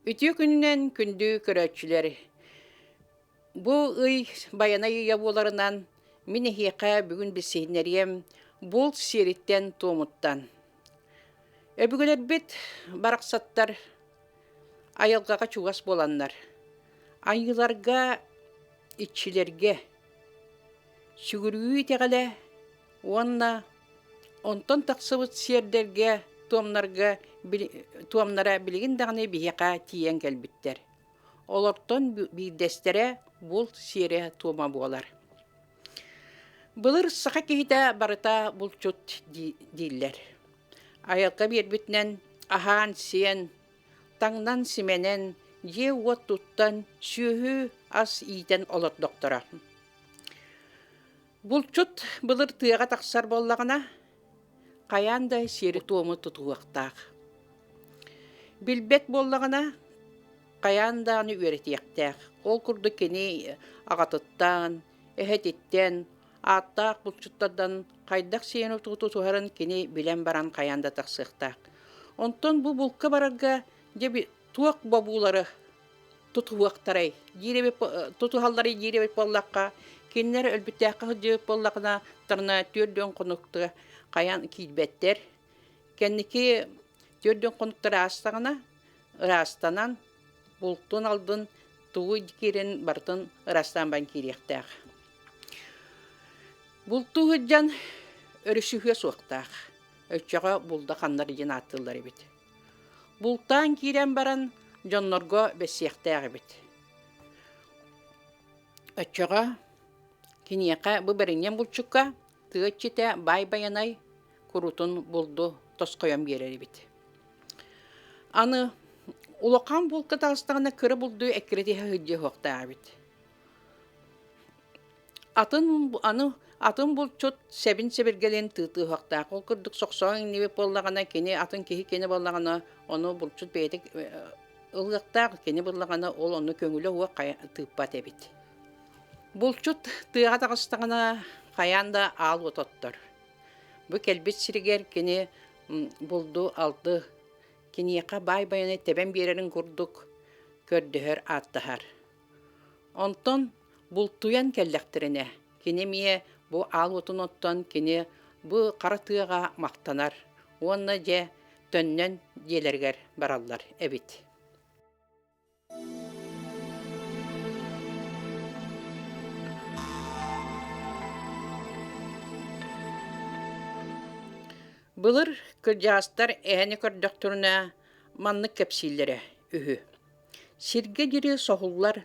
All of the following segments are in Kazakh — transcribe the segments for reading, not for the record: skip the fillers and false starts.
Ütü gününden kündü köröçüler. Bu bayana yabularından mini hiqa bugün bilsehinleriyem bol seritten tomuttan. Öbügüler bit baraqsattar ayılgaga çugas bolanlar. Ayılarga iççilerge sügürüyü tegale Уонна онтон тахсыбыт сиэрдерге туомнара билигин даганы биһиэка тиийэн кэлбиттэр. Олортон биирдэстерэ бул сиэрэ туома буолар. Былыр саха киһитэ барыта булчут дииллэр. Айалка биэрбитнэн аһаан сиэн таңнан сименен дьиэ уот туттан сүүһү ас иитэн олот доктора. Булчут былыр тыаға тақсар боллағына, қаянда сері туомы тұтуақтақ. Билбет боллағына, қаянда аны үйретияқтақ. Ол күрді кені ағатыттан, әхететтен, аттақ булчуттардан қайдақ сені тұтуғарын кені білен баран қаянда тақсықтақ. Онтон бұл бұлқы барарға дебі туақ бабулары тұтуақтарай, тұтуғалары жиребет боллаққа, Киннер өлбүттәккә җыйып боллакына тырна төрдөн конукты каян кийбеттер. Кенники төрдөн конуктар астагына растанан бултун алдын туй кирен бартын растан бан киректәк. Булту җан өрүшүгө суктак. Өчөгө булда кандар жин аттылар бит. Бултан кирен баран жоннорго бесектәк бит. Өчөгө Кинияқа бұбәрінен бұлчыққа тыгытчыта бай-баянай құрутын бұлды тосқойам берері бит. Аны улақан бұлқы тағыстағына кірі бұлды әкіреті хыджы хоқтаға бит. Атын бұлчут сәбін сәбіргелен тұты хоқтаға. Ол күрдік соқсоғын неве боллағана, кені атын кехі кені боллағана, оны бұлчут бәйдік ылғақтағы кені боллағана, ол оны көңілі хуа тұппат әбит. Булчут тыаға тағыстағына қаянда ал ототтыр. Бұ кәлбет сірігер кені бұлду алды. Кенеяқа бай-байыны тәбән берерін күрдік көрдігер аттығар. Онтон бұл туян кәлдәқтіріне. Кені мие бұ ал отын оттан кені бұ қара тыаға мақтанар. Онна же төннен делергер баралар әбит. Былыр кыржастар әне көрдөктөрүнө манны кепсиллере үһү. Сирге дири соһуллар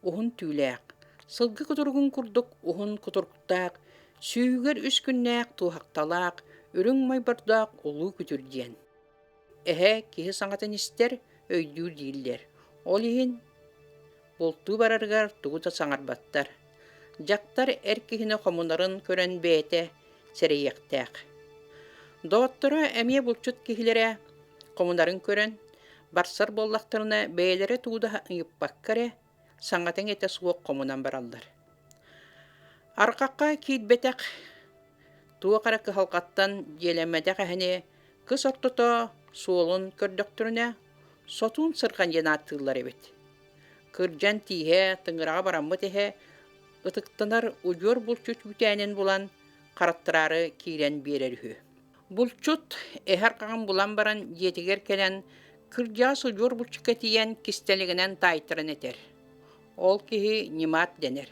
ухун түүлэк. Сылгы кутургун курдук ухун кутурктаак, сүүгөр үс күннэк туһакталаак, үрүң майбардак улуу күтүрдиен. Киһи саңатын истер өйдүү дииллер. Ол иһин болтуу бараргар тугута саңарбаттар. Жактар эркихине комунарын көрөн бээте серейектээк. Доттора әмие бұлчут кихилері комунарын көрін, барсар боллақтарына бәйлері тууда юппаккаре, саңатын әте суық комунан баралдар. Арқаққа кейтбетек туа қарақы халқаттан елемедек әхіне кыз ортото суолын көрдіқтіріне сотун сырған енаттылар ebet. Кыржан тиhe, тыңыраға барамы тіhe, ұтықтанар ұжор бұлчут бүтәнен болан қараттырары кейлен берер үхі. Булчут эхар каган булан баран жетигер келен кыржасы жор булчукка тиен кистелигинен тайтырын этер. Ол кихи нимат денер.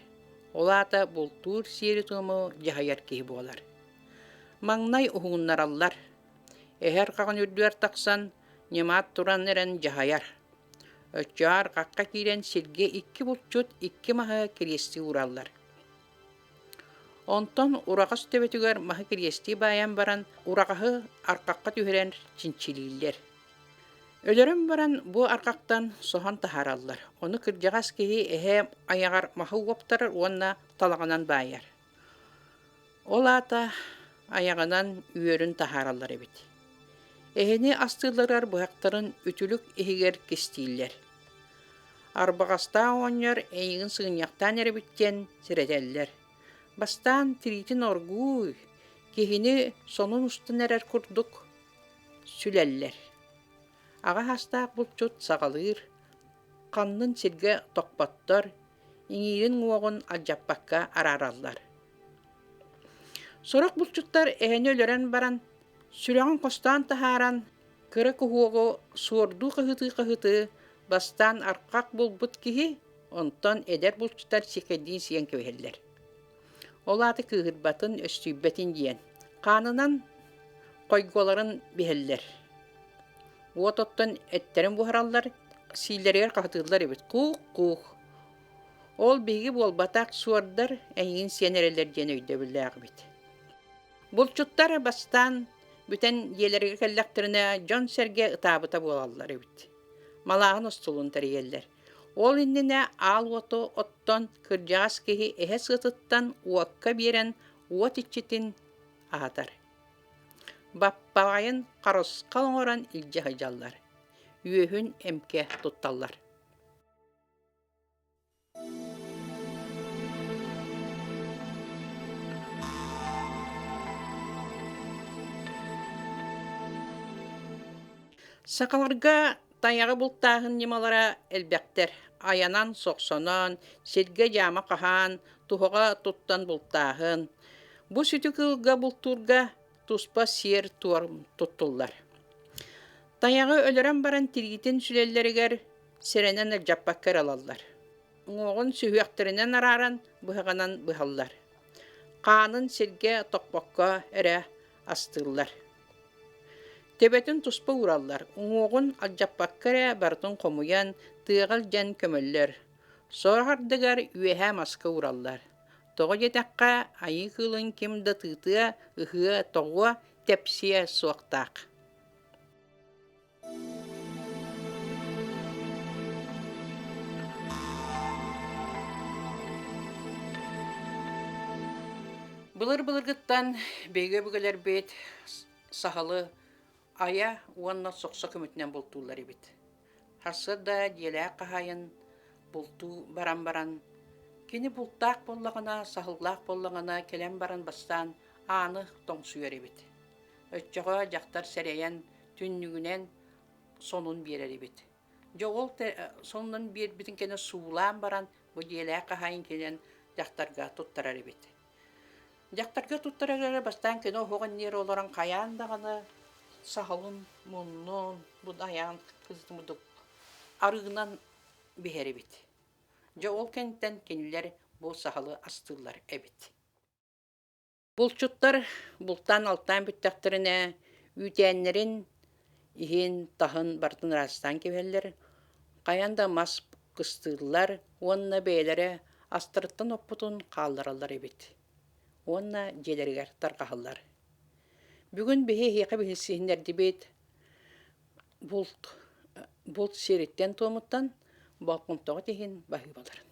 Олата бултур сири туму жахаяр кихи болар. Маңнай ухуннараллар. Эхар каган үрдүер таксан нимат туран эрен жахаяр. Өчар какка кирен сирге 2 булчут 2 маха кирести ураллар. Онтон урағас төбетігер махы кіресті баян баран урағағы арқаққа түйірен чинчилилер. Өлерін баран бұ арқақтан соған тахараллар. Оны кіржағас кейі әхе аяғар махы оптар онна талағынан байар. Ол ата аяғынан үйерін тахараллар ebit. Әхені астыларар бұяқтарын үтілік ehigер кестейлер. Арбағаста оңыр әйігін сығыняқтан әрбіттен сіретеллер. Бастан тиритин оргуй, кихини сонун устун эрер курдук сүлеллер. Аға хастаақ бұлчут сағалыр, қаннын сирге тоқпаттар, иңирин уоғын алжаппаққа арараллар. Сорақ бұлчуттар әйіні өлерен баран, сүрәғын қостан тахаран, кыры кухуоғу суорду қыхыты бастан арқақ бұлбұт кихи, онтон эдер бұлчуттар секеддин сиен көвеллер. Олаты кыгырбатын өстүйбетін дейін. Қанынан қойголарын бігеллер. Уототтан эттерін бұхараллар, сийлерігер қағытылар ебет. Қуқ. Ол бігі болбатақ суардар әйін сенерелер ден өйді білді ағыбет. Бұлчуттар бастан бүтін елерге кәлләқтіріне жон сәрге ұтабыта болалар ебет. Малағын ұстылын тәрігеллер. Ол иннене ал оту оттон кыржағас кеhi эһе сытыттан уакка берен уот иччитин ағатар. Баппағайын қарыс қалыңоран илжағы жаллар. Үйөһүн эмке тутталлар. Сақаларға таяғы бұлттағын немалара әлбәқтер. Аянан соқсонон, селге жама қахан, тухаға туттан бұлттағын. Бұ сүті кылға бұлттурға туспа сер туттулар. Таяғы өлірен баран тиргитін сүлелерігер серенен әлжаппақкар алалар. Оғын сүйіқтерінен араран бұғанан бұғаллар. Қанын селге тоқпаққа әрі астылар. Тебетін туспа ураллар, оғын алжаппақкара бартын қомуян тығал жан көмөллер. Сорғардығар үйәһә маска ураллар. Тоғы жетаққа айы қылын кемді тытыа ұхыа тоғуа тепсия суақтақ. Бұлыр-бұлырғыттан бейге бүгілер бет сағалы ая уанна соқса көмітінен бұлтулар ебет. Хасы да делә қағайын бұлту баран-баран. Кені бұлттақ боллағына, сағыллақ боллағына келен баран бастан аны тоңсуер ебет. Өтчіға жақтар сәрейен түннігінен сонын берер ебет. Жоғыл сонын бер бітін кені суылан баран бұл делә қағайын келен жақтарға тұттарар ебет. Жақтарға тұттарар бастан кені оған нер оларан қаяндағаны сағылын, мұннын, бұд аян қыздымыдық арығынан бігер ебет. Жа ол кенттен кенілер бұл сағалы астылар әбет. Бұлчуттар бұлттан алтан бүттәқтіріне үйтәнлерін иген тағын бартын растан кебелер, қаянда мас қыстылар, онына бейлері астырыттан оппутын қалдыралар ебет. Онына желергер тарқағылар. Бүгін бейе хеқі білсігіндер дебет бұлт сереттен томыттан балқынтығы деген бағи баларын.